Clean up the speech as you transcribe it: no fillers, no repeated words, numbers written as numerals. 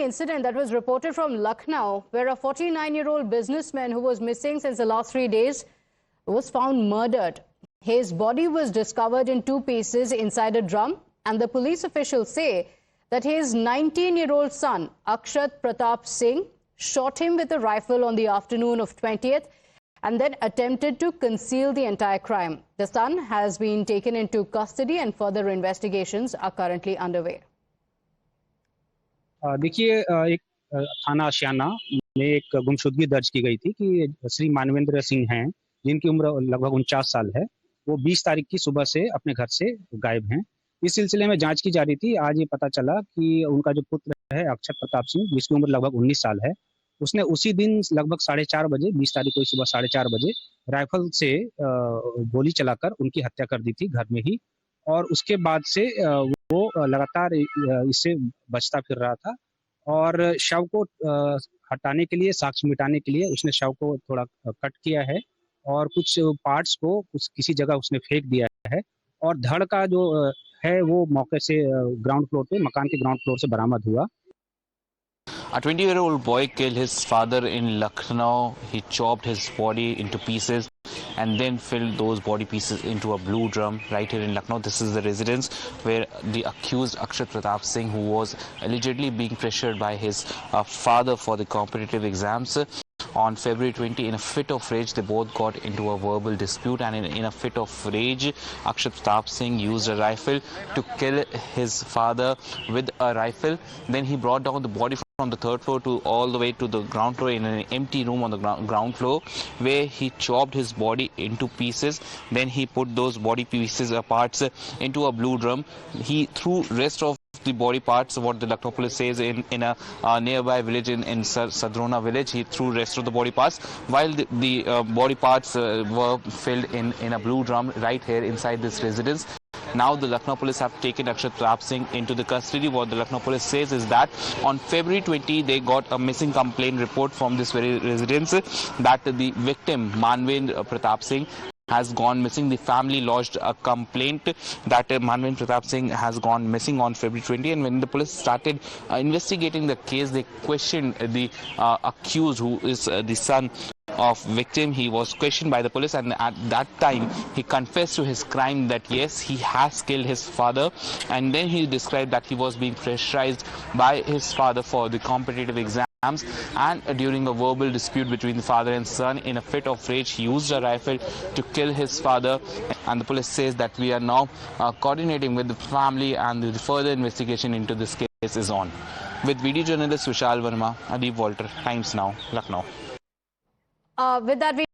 incident that was reported from Lucknow, where a 49-year-old businessman who was missing since the last 3 days was found murdered. His body was discovered in 2 pieces inside a drum, and the police officials say that his 19-year-old son, Akshat Pratap Singh, shot him with a rifle on the afternoon of 20th and then attempted to conceal the entire crime. The son has been taken into custody and further investigations are currently underway. देखिए, एक थाना आशियाना में एक गुमशुदगी दर्ज की गई थी कि श्री मानवेंद्र सिंह हैं, जिनकी उम्र लगभग 49 साल है। वो 20 तारीख की सुबह से अपने घर से गायब हैं। इस सिलसिले में जांच की जा रही थी। आज ये पता चला कि उनका जो पुत्र है अक्षत प्रताप सिंह, जिसकी उम्र लगभग 19 साल है, उसने उसी दिन लगभग 4:30 बजे, 20 तारीख को सुबह 4:30 बजे राइफल से गोली चलाकर उनकी हत्या कर दी थी घर में ही। और उसके बाद से वो लगातार इससे बचता फिर रहा था और शव को हटाने के लिए, साक्ष्य मिटाने के लिए उसने शव को थोड़ा कट किया है और कुछ पार्ट्स को किसी जगह उसने फेंक दिया है। और धड़ का जो है वो मौके से ग्राउंड फ्लोर पे, मकान के ग्राउंड फ्लोर से बरामद हुआ। A 20-year-old boy killed his father in Lucknow. He chopped his body into pieces and then filled those body pieces into a blue drum right here in Lucknow. This is the residence where the accused Akshat Pratap Singh, who was allegedly being pressured by his father for the competitive exams, on February 20, in a fit of rage, they both got into a verbal dispute, and in a fit of rage, Akshat Pratap Singh used a rifle to kill his father with a rifle. Then he brought down the body from the 3rd floor to all the way to the ground floor in an empty room on the ground floor, where he chopped his body into pieces. Then he put those body pieces parts into a blue drum. He threw rest of the body parts, what the Lucknow police says, in a nearby village in Sadrona village. He threw rest of the body parts, while the body parts were filled in a blue drum right here inside this residence. Now the Lucknow police have taken Akshat Pratap Singh into the custody. What the Lucknow police says is that on February 20, they got a missing complaint report from this very residence that the victim, Manvendra Pratap Singh, has gone missing. The family lodged a complaint that Manvendra Pratap Singh has gone missing on February 20, and when the police started investigating the case, they questioned the accused, who is the son of victim. He was questioned by the police, and at that time he confessed to his crime, that yes, he has killed his father. And then he described that he was being pressurized by his father for the competitive exam, and during a verbal dispute between the father and son, in a fit of rage, he used a rifle to kill his father. And the police says that we are now coordinating with the family, and the further investigation into this case is on. With video journalist Vishal Verma, Adib Walter, Times Now, Lucknow. With that, we